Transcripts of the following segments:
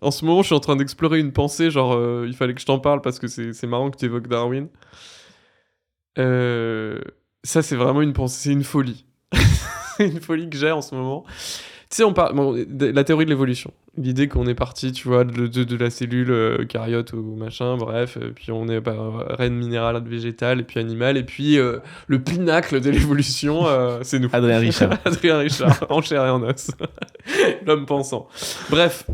En ce moment, je suis en train d'explorer une pensée, genre, il fallait que je t'en parle parce que c'est marrant que tu évoques Darwin. Euh, Ça, c'est vraiment une pensée, c'est une folie. C'est une folie que j'ai en ce moment. Tu sais, on parle la théorie de l'évolution. L'idée qu'on est parti, tu vois, de la cellule caryote ou machin, bref, puis on est reine minérale, végétale, et puis animale, et puis le pinacle de l'évolution, c'est nous. Adrien Richard. Adrien Richard, en chair et en os. L'homme pensant. Bref.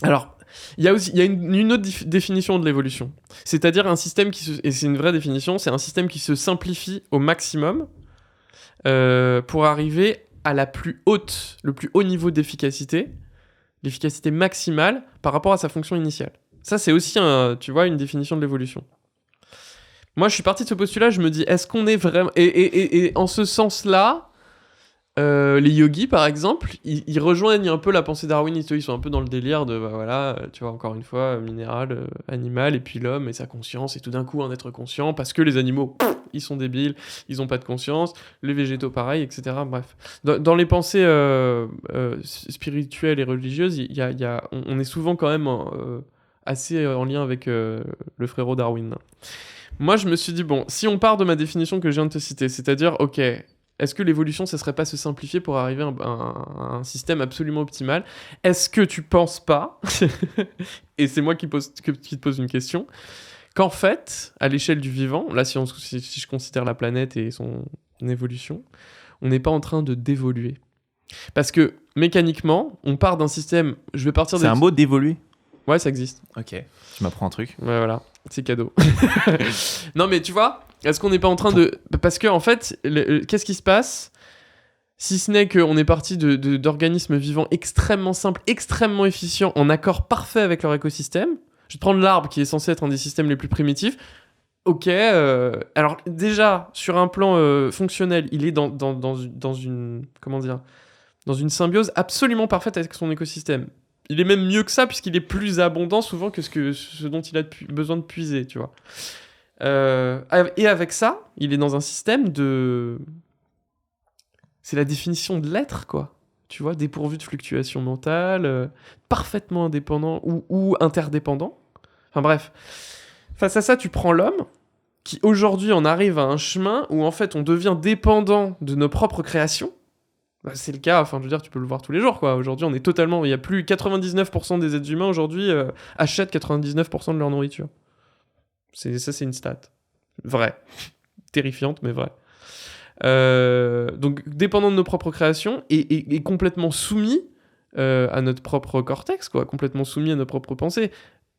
Alors, il y a une autre définition de l'évolution. C'est-à-dire un système et c'est une vraie définition, c'est un système qui se simplifie au maximum pour arriver à le plus haut niveau d'efficacité, l'efficacité maximale par rapport à sa fonction initiale. Ça, c'est aussi, tu vois, une définition de l'évolution. Moi, je suis parti de ce postulat, je me dis, est-ce qu'on est vraiment... Et en ce sens-là, les yogis, par exemple, ils rejoignent un peu la pensée darwiniste. Ils sont un peu dans le délire de, bah voilà, tu vois, encore une fois, minéral, animal, et puis l'homme et sa conscience, et tout d'un coup un être conscient, parce que les animaux, ils sont débiles, ils ont pas de conscience, les végétaux pareil, etc. Bref. Dans les pensées spirituelles et religieuses, on est souvent quand même assez en lien avec le frérot Darwin. Moi, je me suis dit, bon, si on part de ma définition que je viens de te citer, c'est-à-dire, ok, est-ce que l'évolution, ça serait pas se simplifier pour arriver à un système absolument optimal? Est-ce que tu penses pas, et c'est moi qui te pose une question, qu'en fait, à l'échelle du vivant, là si je considère la planète et son évolution, on n'est pas en train de d'évoluer? Parce que mécaniquement, on part d'un système, je vais partir C'est un mot d'évoluer? Ouais, ça existe. Ok, tu m'apprends un truc. Ouais, voilà, c'est cadeau. Non mais tu vois, est-ce qu'on n'est pas en train de... Parce que en fait, qu'est-ce qui se passe si ce n'est qu'on est parti d'organismes vivants extrêmement simples, extrêmement efficients, en accord parfait avec leur écosystème. Je vais te prendre l'arbre qui est censé être un des systèmes les plus primitifs. Ok, alors déjà, sur un plan fonctionnel, il est dans une... Comment dire? Dans une symbiose absolument parfaite avec son écosystème. Il est même mieux que ça, puisqu'il est plus abondant souvent que ce dont il a besoin de puiser, tu vois. Et avec ça, il est dans un système de... C'est la définition de l'être, quoi. Tu vois, dépourvu de fluctuations mentales, parfaitement indépendant ou interdépendant. Enfin bref. Face à ça, tu prends l'homme, qui aujourd'hui en arrive à un chemin où en fait on devient dépendant de nos propres créations. Bah, c'est le cas, enfin je veux dire, tu peux le voir tous les jours, quoi. Aujourd'hui, on est totalement... Il y a plus 99% des êtres humains aujourd'hui achètent 99% de leur nourriture. Ça, c'est une stat. Vraie. Terrifiante, mais vraie. Donc, dépendant de nos propres créations et complètement soumis à notre propre cortex, quoi. Complètement soumis à nos propres pensées.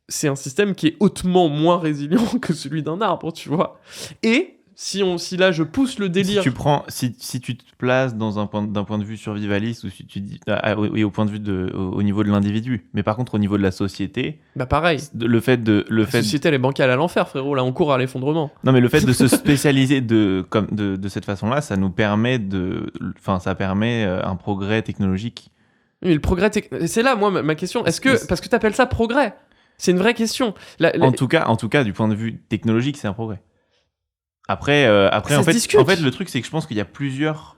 C'est un système qui est hautement moins résilient que celui d'un arbre, tu vois. Et... Si là je pousse le délire... Si tu te places d'un point de vue survivaliste, ou si tu dis... oui, au point de vue au niveau de l'individu. Mais par contre, au niveau de la société... Bah pareil. La société, elle est bancale à l'enfer, frérot. Là, on court à l'effondrement. Non, mais le fait de se spécialiser de cette façon-là, ça nous permet ça permet un progrès technologique. Mais le progrès... C'est là, moi, ma question. Est-ce que... Parce que t'appelles ça progrès. C'est une vraie question. En tout cas, du point de vue technologique, c'est un progrès. Après en fait, le truc, c'est que je pense qu'il y a plusieurs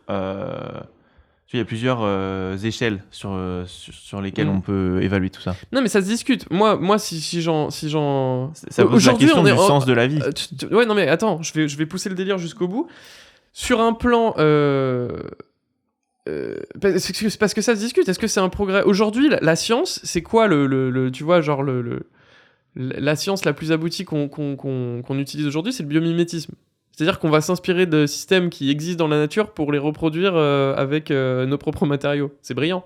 échelles sur lesquelles on peut évaluer tout ça. Non, mais ça se discute. Moi, si j'en... Ça pose la question du sens de la vie. Ouais, non, mais attends, je vais pousser le délire jusqu'au bout. Sur un plan... parce que ça se discute. Est-ce que c'est un progrès? Aujourd'hui, la science, c'est quoi tu vois, genre la science la plus aboutie qu'on utilise aujourd'hui, c'est le biomimétisme. C'est-à-dire qu'on va s'inspirer de systèmes qui existent dans la nature pour les reproduire avec nos propres matériaux. C'est brillant.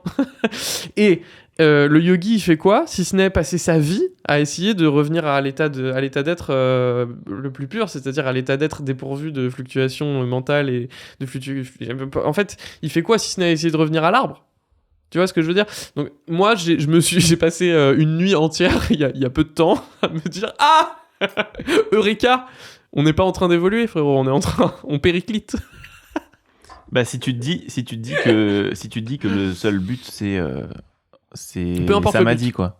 Et le yogi, il fait quoi? Si ce n'est passer sa vie à essayer de revenir à l'état d'être le plus pur, c'est-à-dire à l'état d'être dépourvu de fluctuations mentales et de fluctuations... En fait, il fait quoi si ce n'est essayer de revenir à l'arbre? Tu vois ce que je veux dire? Donc moi, j'ai passé une nuit entière, il y a peu de temps, à me dire « Ah Eureka !» On n'est pas en train d'évoluer, frérot, on périclite. Bah si tu te dis que le seul but c'est samadhi, quoi.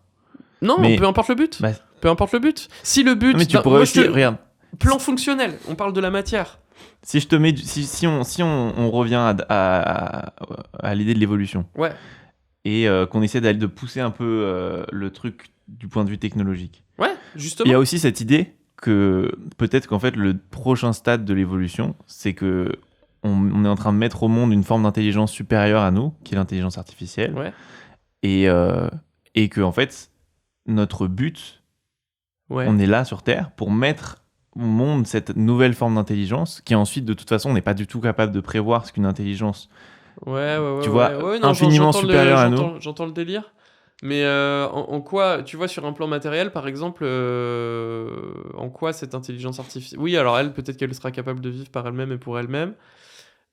Non, peu importe le but. Bah... Peu importe le but. Si le but... Non, mais tu pourrais aussi... Regarde. Plan fonctionnel, on parle de la matière. Si je te mets... Si on revient à l'idée de l'évolution. Ouais. et qu'on essaie de pousser un peu le truc du point de vue technologique. Ouais, Il justement. y a aussi cette idée que peut-être qu'en fait le prochain stade de l'évolution, c'est que on est en train de mettre au monde une forme d'intelligence supérieure à nous, qui est l'intelligence artificielle, Ouais. et que en fait notre but, Ouais. on est là sur Terre pour mettre au monde cette nouvelle forme d'intelligence qui ensuite de toute façon on n'est pas du tout capable de prévoir ce qu'une intelligence, Ouais, tu vois, ouais, non, infiniment j'entends supérieure à nous. j'entends le délire. Mais en quoi, tu vois, sur un plan matériel, par exemple, en quoi cette intelligence artificielle... Oui, alors elle, peut-être qu'elle sera capable de vivre par elle-même et pour elle-même.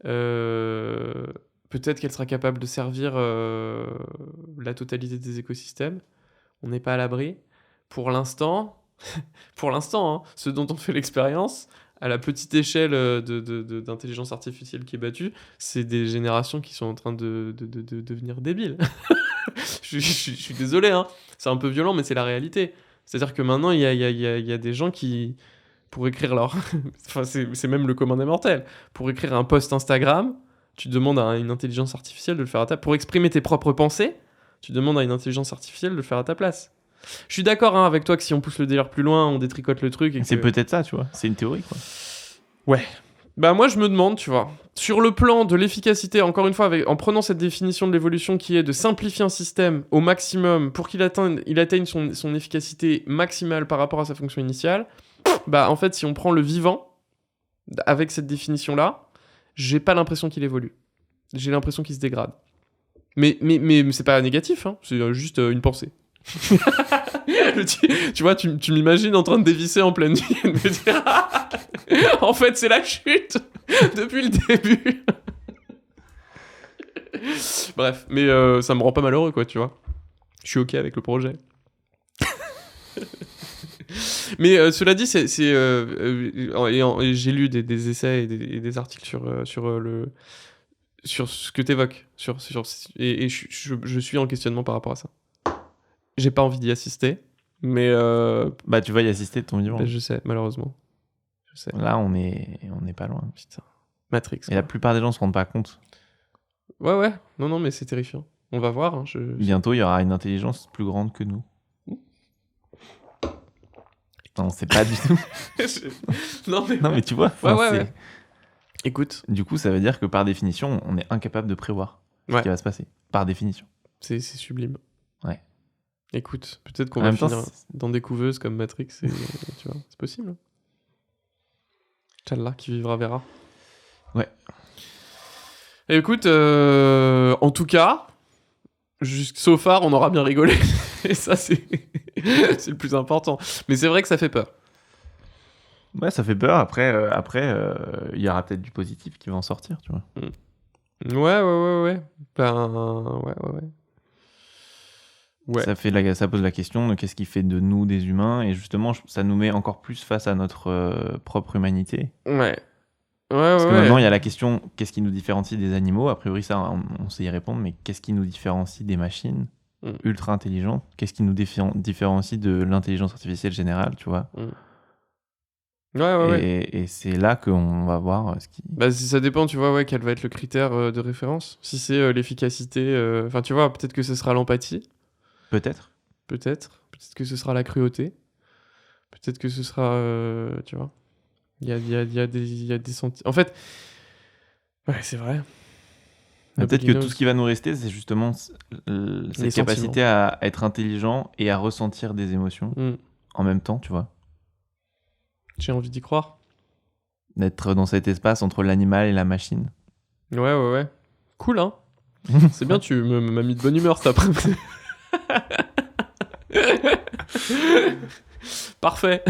Peut-être qu'elle sera capable de servir la totalité des écosystèmes. On n'est pas à l'abri. Pour l'instant, hein, ce dont on fait l'expérience, à la petite échelle d'intelligence artificielle qui est battue, c'est des générations qui sont en train de devenir débiles. Je suis désolé, hein. C'est un peu violent, mais c'est la réalité. C'est-à-dire que maintenant, il y a des gens qui, pour écrire leur... enfin, c'est même le commun des mortels. Pour écrire un post Instagram, tu demandes à une intelligence artificielle de le faire à ta... Pour exprimer tes propres pensées, tu demandes à une intelligence artificielle de le faire à ta place. Je suis d'accord hein, avec toi que si on pousse le délire plus loin, on détricote le truc. Et C'est que... peut-être ça, tu vois. C'est une théorie, quoi. Ouais. Bah moi je me demande, tu vois, sur le plan de l'efficacité, encore une fois, en prenant cette définition de l'évolution qui est de simplifier un système au maximum pour qu'il atteigne son efficacité maximale par rapport à sa fonction initiale, bah en fait si on prend le vivant, avec cette définition-là, j'ai pas l'impression qu'il évolue. J'ai l'impression qu'il se dégrade. Mais c'est pas négatif, hein, c'est juste une pensée. Tu vois, tu m'imagines en train de dévisser en pleine nuit et de me dire en fait c'est la chute depuis le début. Bref, mais ça me rend pas malheureux quoi, tu vois. Je suis ok avec le projet. Mais cela dit, et j'ai lu des essais et des articles sur ce que t'évoques, et je suis en questionnement par rapport à ça. J'ai pas envie d'y assister, mais Bah, tu vas y assister de ton vivant. bah, je sais, malheureusement. Je sais. Là, on est pas loin. Putain. Matrix. Et la plupart des gens se rendent pas compte. Ouais. Non, mais c'est terrifiant. On va voir. Hein, Bientôt, il y aura une intelligence plus grande que nous. Non, c'est pas du tout. Non, mais tu vois. Ouais. Écoute. Du coup, ça veut dire que par définition, on est incapable de prévoir ce qui va se passer. Par définition. C'est sublime. Ouais. Écoute, peut-être qu'on va finir dans des couveuses comme Matrix. Tu vois, c'est possible. Hein. Inch'Allah, qui vivra verra. Ouais. Et écoute, en tout cas, so far, on aura bien rigolé. Et ça, c'est le plus important. Mais c'est vrai que ça fait peur. Ouais, ça fait peur. Après, il y aura peut-être du positif qui va en sortir, tu vois. Ouais. Ben, ouais. Ouais. Ça pose la question de qu'est-ce qui fait de nous des humains, et justement, ça nous met encore plus face à notre propre humanité. Ouais. Parce que maintenant, il y a la question, qu'est-ce qui nous différencie des animaux? A priori, ça, on sait y répondre, mais qu'est-ce qui nous différencie des machines ultra intelligentes? Qu'est-ce qui nous différencie de l'intelligence artificielle générale, tu vois? Ouais. Et c'est là qu'on va voir ce qui... Bah, ça dépend, tu vois, quel va être le critère de référence. Si c'est l'efficacité, enfin, tu vois, peut-être que ce sera l'empathie. Peut-être que ce sera la cruauté. Peut-être que ce sera, tu vois, il y a des sentiments. En fait, ouais, c'est vrai. Peut-être que tout ce qui va nous rester, c'est justement cette capacité à être intelligent et à ressentir des émotions en même temps, tu vois. J'ai envie d'y croire. D'être dans cet espace entre l'animal et la machine. Ouais. Cool, hein. C'est bien, tu m'as mis de bonne humeur cet après-midi. Parfait.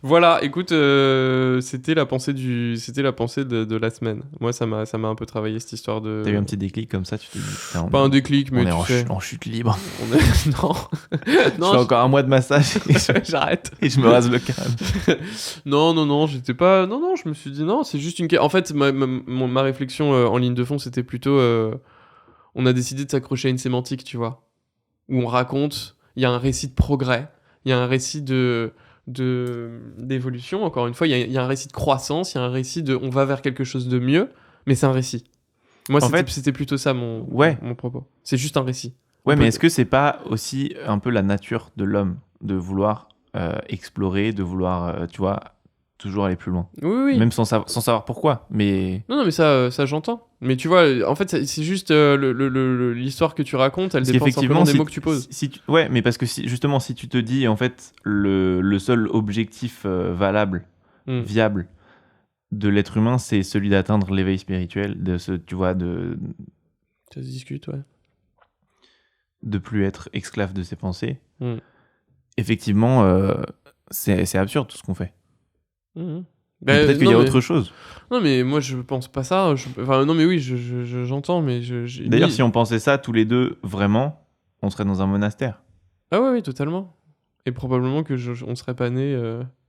Voilà, écoute, c'était la pensée de la semaine. Moi, ça m'a un peu travaillé cette histoire de... T'as eu un petit déclic comme ça, tu t'es dit... Pas un déclic, mais on est en chute libre. Non. Je fais encore un mois de massage et j'arrête. Et je me rase le crâne. Non, j'étais pas... Non, je me suis dit non, c'est juste une... En fait, ma réflexion en ligne de fond, c'était plutôt... on a décidé de s'accrocher à une sémantique, tu vois. Où on raconte... Il y a un récit de progrès. Il y a un récit d'évolution, encore une fois, il y a un récit de croissance, il y a un récit de on va vers quelque chose de mieux, mais c'est un récit. Moi, En c'était plutôt ça mon propos. C'est juste un récit. Ouais, mais est-ce que c'est pas aussi un peu la nature de l'homme de vouloir explorer, de vouloir, tu vois, toujours aller plus loin? Oui. Même sans savoir pourquoi, mais... Non, mais ça j'entends. Mais tu vois, en fait, c'est juste l'histoire que tu racontes, elle dépend simplement des mots que tu poses. Ouais, mais parce que justement, si tu te dis, en fait, le seul objectif valable, viable de l'être humain, c'est celui d'atteindre l'éveil spirituel, tu vois, Ça se discute, ouais. De plus être esclave de ses pensées. Effectivement, c'est absurde tout ce qu'on fait. Peut-être qu'il y a autre chose. Non, mais moi je pense pas ça. Enfin, non, mais oui, j'entends, mais D'ailleurs, si on pensait ça tous les deux vraiment, on serait dans un monastère. Ah ouais, oui, totalement. Et probablement que on serait pas né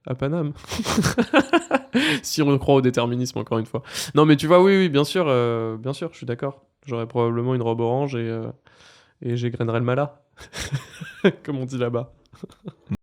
à Paname. Si on croit au déterminisme, encore une fois. Non, mais tu vois, oui, bien sûr, je suis d'accord. J'aurais probablement une robe orange et j'égrainerais le mala. Comme on dit là-bas.